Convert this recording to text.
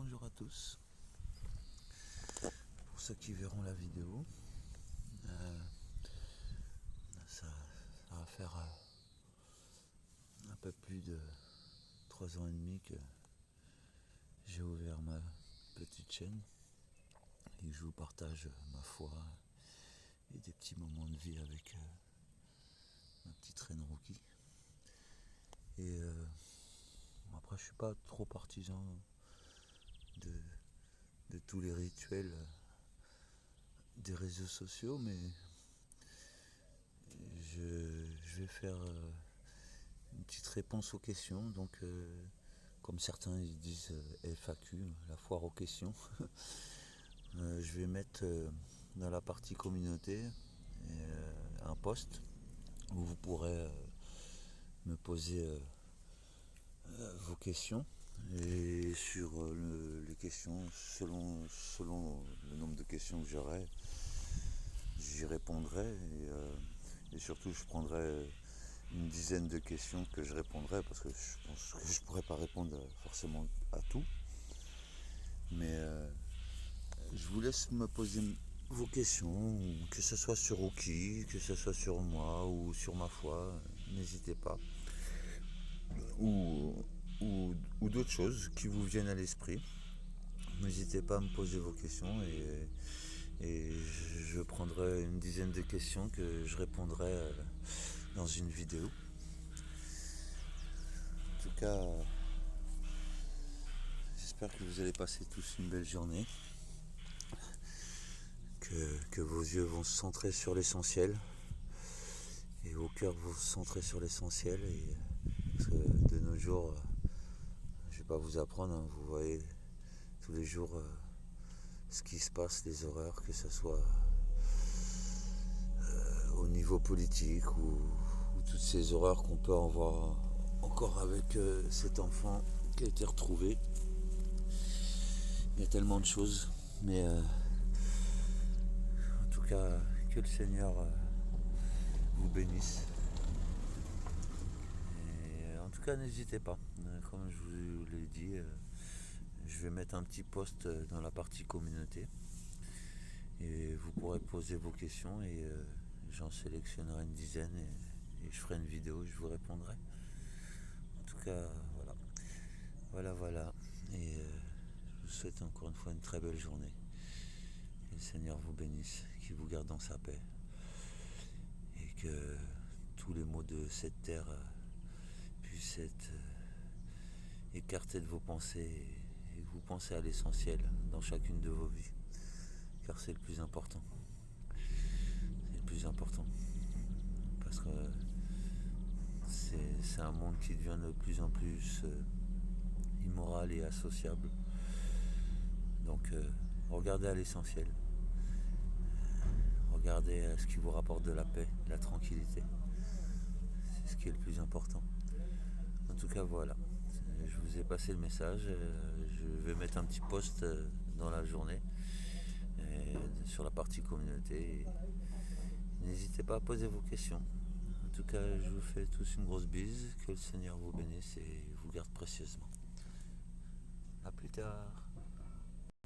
bonjour à tous. Pour ceux qui verront la vidéo, ça va faire un peu plus de 3 ans et demi que j'ai ouvert ma petite chaîne et que je vous partage ma foi et des petits moments de vie avec ma petite reine Rookie. Et après, je suis pas trop partisan de tous les rituels des réseaux sociaux, mais je vais faire une petite réponse aux questions. Donc, comme certains ils disent FAQ, la foire aux questions, je vais mettre dans la partie communauté un post où vous pourrez me poser vos questions. Et sur les questions, selon le nombre de questions que j'aurai, j'y répondrai. Et surtout, je prendrai une dizaine de questions que je répondrai, parce que je pense que je ne pourrais pas répondre forcément à tout. Mais je vous laisse me poser vos questions, que ce soit sur Rookie, que ce soit sur moi ou sur ma foi, n'hésitez pas. Ou d'autres choses qui vous viennent à l'esprit. N'hésitez pas à me poser vos questions et je prendrai une dizaine de questions que je répondrai dans une vidéo. En tout cas, j'espère que vous allez passer tous une belle journée, que vos yeux vont se centrer sur l'essentiel et vos cœurs vont se centrer sur l'essentiel. Parce que de nos jours, je ne vais pas vous apprendre, hein, vous voyez tous les jours ce qui se passe, les horreurs, que ce soit au niveau politique ou toutes ces horreurs qu'on peut en voir encore avec cet enfant qui a été retrouvé. Il y a tellement de choses, mais en tout cas, que le Seigneur vous bénisse. Et en tout cas, n'hésitez pas, comme je vous l'ai dit, je vais mettre un petit post dans la partie communauté et vous pourrez poser vos questions et j'en sélectionnerai une dizaine et je ferai une vidéo, je vous répondrai. En tout cas, voilà. Et je vous souhaite encore une fois une très belle journée. Que le Seigneur vous bénisse, qu'il vous garde dans sa paix. Et que tous les maux de cette terre puissent être écartés de vos pensées et que vous pensez à l'essentiel dans chacune de vos vies. Car c'est le plus important. C'est le plus important. Parce que c'est un monde qui devient de plus en plus immoral et associable. Donc regardez à l'essentiel. Regardez à ce qui vous rapporte de la paix, de la tranquillité. C'est ce qui est le plus important. En tout cas, voilà. Je vous ai passé le message. Je vais mettre un petit post dans la journée sur la partie communauté. N'hésitez pas à poser vos questions. En tout cas, je vous fais tous une grosse bise. Que le Seigneur vous bénisse et vous garde précieusement. A plus tard.